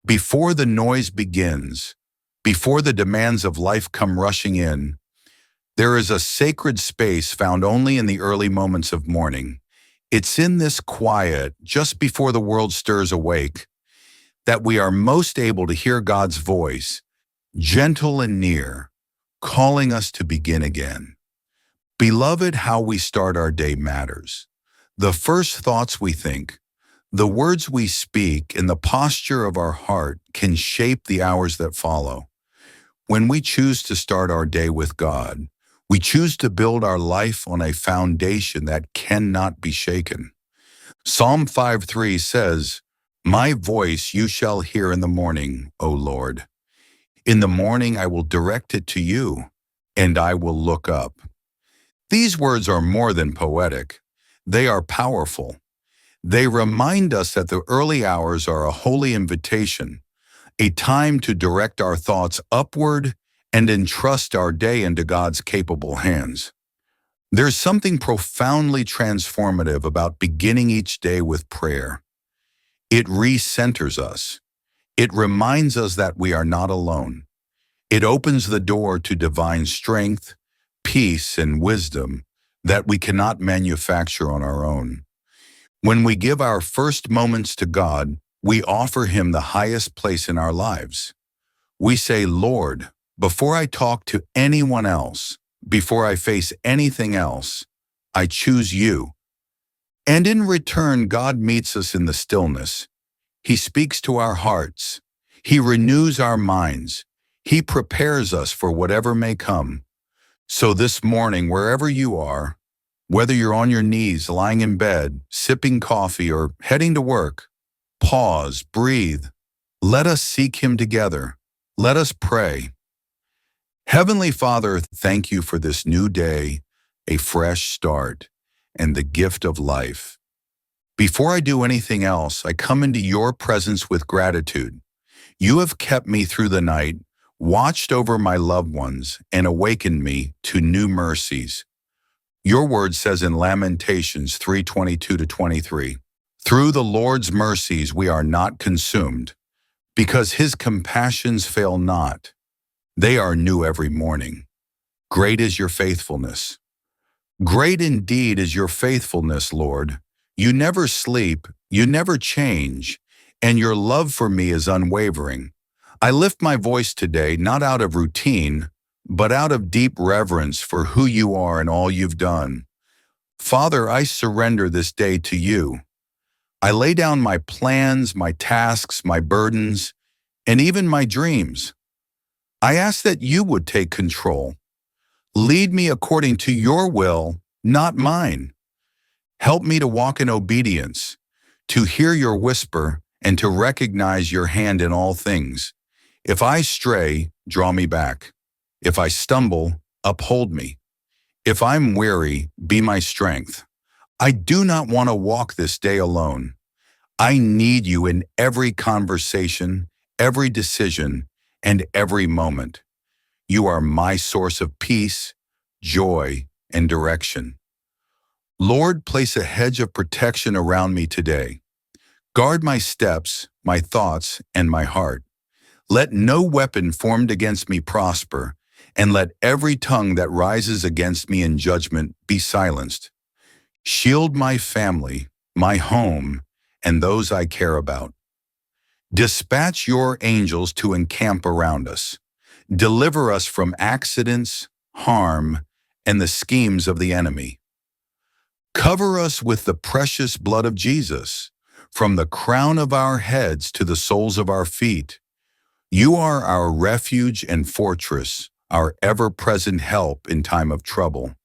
Before the noise begins, before the demands of life come rushing in, there is a sacred space found only in the early moments of morning. It's in this quiet, just before the world stirs awake, that we are most able to hear God's voice, gentle and near, calling us to begin again. Beloved, how we start our day matters. The first thoughts we think, the words we speak, and the posture of our heart can shape the hours that follow. When we choose to start our day with God, we choose to build our life on a foundation that cannot be shaken. Psalm 5:3 says, "My voice you shall hear in the morning, O Lord. In the morning I will direct it to you, and I will look up." These words are more than poetic. They are powerful. They remind us that the early hours are a holy invitation, a time to direct our thoughts upward and entrust our day into God's capable hands. There's something profoundly transformative about beginning each day with prayer. It recenters us. It reminds us that we are not alone. It opens the door to divine strength, peace, and wisdom that we cannot manufacture on our own. When we give our first moments to God, we offer Him the highest place in our lives. We say, "Lord, before I talk to anyone else, before I face anything else, I choose you." And in return, God meets us in the stillness. He speaks to our hearts. He renews our minds. He prepares us for whatever may come. So this morning, wherever you are, whether you're on your knees, lying in bed, sipping coffee, or heading to work, pause, breathe. Let us seek Him together. Let us pray. Heavenly Father, thank you for this new day, a fresh start, and the gift of life. Before I do anything else, I come into your presence with gratitude. You have kept me through the night, watched over my loved ones, and awakened me to new mercies. Your word says in Lamentations 3:22-23, "Through the Lord's mercies we are not consumed, because His compassions fail not. They are new every morning. Great is your faithfulness." Great indeed is your faithfulness, Lord. You never sleep, you never change, and your love for me is unwavering. I lift my voice today not out of routine, but out of deep reverence for who you are and all you've done. Father, I surrender this day to you. I lay down my plans, my tasks, my burdens, and even my dreams. I ask that you would take control. Lead me according to your will, not mine. Help me to walk in obedience, to hear your whisper, and to recognize your hand in all things. If I stray, draw me back. If I stumble, uphold me. If I'm weary, be my strength. I do not want to walk this day alone. I need you in every conversation, every decision, and every moment. You are my source of peace, joy, and direction. Lord, place a hedge of protection around me today. Guard my steps, my thoughts, and my heart. Let no weapon formed against me prosper, and let every tongue that rises against me in judgment be silenced. Shield my family, my home, and those I care about. Dispatch your angels to encamp around us. Deliver us from accidents, harm, and the schemes of the enemy. Cover us with the precious blood of Jesus, from the crown of our heads to the soles of our feet. You are our refuge and fortress, our ever-present help in time of trouble.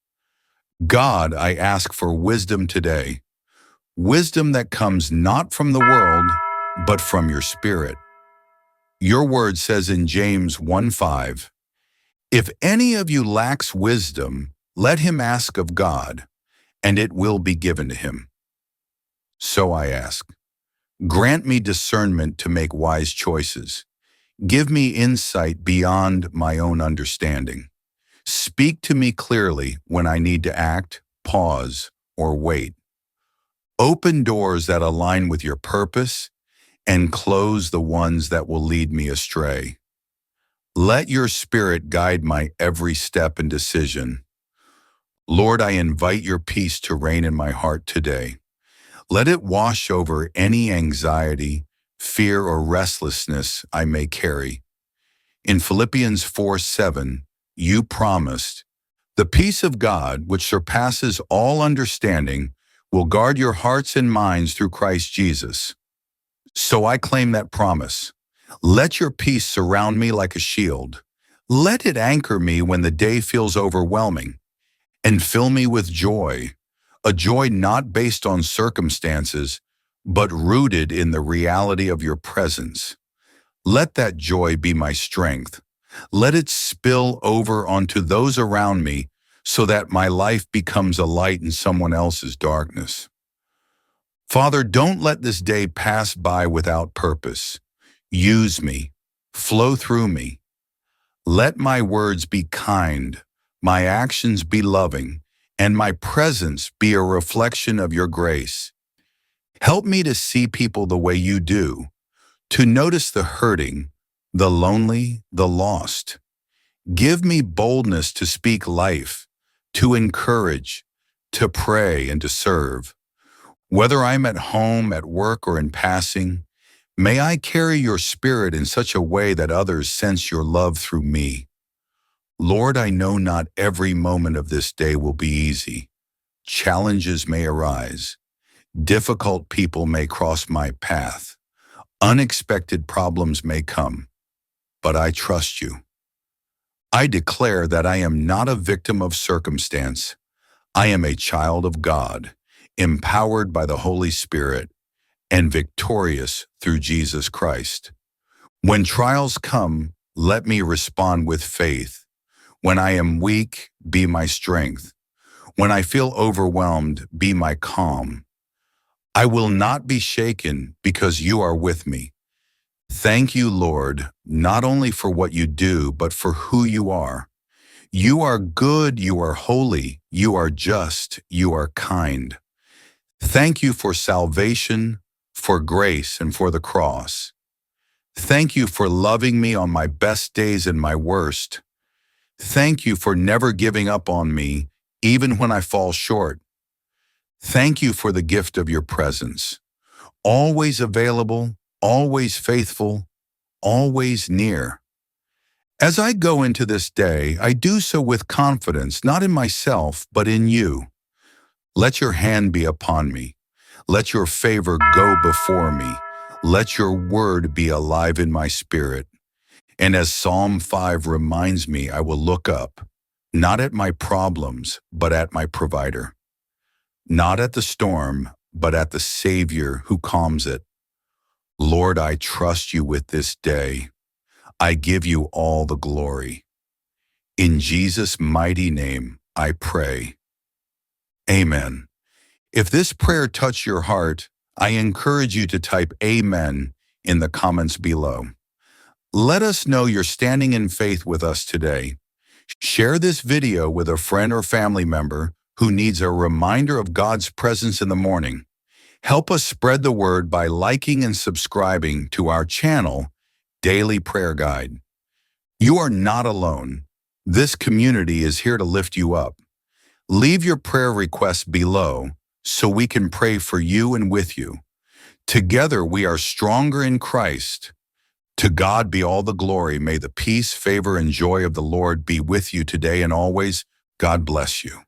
God, I ask for wisdom today, wisdom that comes not from the world, but from your Spirit. Your word says in James 1:5, "If any of you lacks wisdom, let him ask of God, and it will be given to him." So I ask, grant me discernment to make wise choices. Give me insight beyond my own understanding. Speak to me clearly when I need to act, pause, or wait. Open doors that align with your purpose and close the ones that will lead me astray. Let your Spirit guide my every step and decision. Lord, I invite your peace to reign in my heart today. Let it wash over any anxiety, fear, or restlessness I may carry. In Philippians 4:7, you promised, "The peace of God, which surpasses all understanding, will guard your hearts and minds through Christ Jesus." So I claim that promise. Let your peace surround me like a shield. Let it anchor me when the day feels overwhelming, and fill me with joy, a joy not based on circumstances, but rooted in the reality of your presence. Let that joy be my strength. Let it spill over onto those around me so that my life becomes a light in someone else's darkness. Father, don't let this day pass by without purpose. Use me. Flow through me. Let my words be kind, my actions be loving, and my presence be a reflection of your grace. Help me to see people the way you do, to notice the hurting, the lonely, the lost. Give me boldness to speak life, to encourage, to pray, and to serve. Whether I'm at home, at work, or in passing, may I carry your spirit in such a way that others sense your love through me. Lord, I know not every moment of this day will be easy. Challenges may arise. Difficult people may cross my path. Unexpected problems may come. But I trust you. I declare that I am not a victim of circumstance. I am a child of God, empowered by the Holy Spirit, and victorious through Jesus Christ. When trials come, let me respond with faith. When I am weak, be my strength. When I feel overwhelmed, be my calm. I will not be shaken because you are with me. Thank you, Lord, not only for what you do, but for who you are. You are good, you are holy, you are just, you are kind. Thank you for salvation, for grace, and for the cross. Thank you for loving me on my best days and my worst. Thank you for never giving up on me, even when I fall short. Thank you for the gift of your presence, always available, always faithful, always near. As I go into this day, I do so with confidence, not in myself, but in you. Let your hand be upon me. Let your favor go before me. Let your word be alive in my spirit. And as Psalm 5 reminds me, I will look up, not at my problems, but at my provider. Not at the storm, but at the Savior who calms it. Lord, I trust you with this day. I give you all the glory. In Jesus' mighty name, I pray. Amen. If this prayer touched your heart, I encourage you to type Amen in the comments below. Let us know you're standing in faith with us today. Share this video with a friend or family member who needs a reminder of God's presence in the morning. Help us spread the word by liking and subscribing to our channel, Daily Prayer Guide. You are not alone. This community is here to lift you up. Leave your prayer requests below so we can pray for you and with you. Together we are stronger in Christ. To God be all the glory. May the peace, favor, and joy of the Lord be with you today and always. God bless you.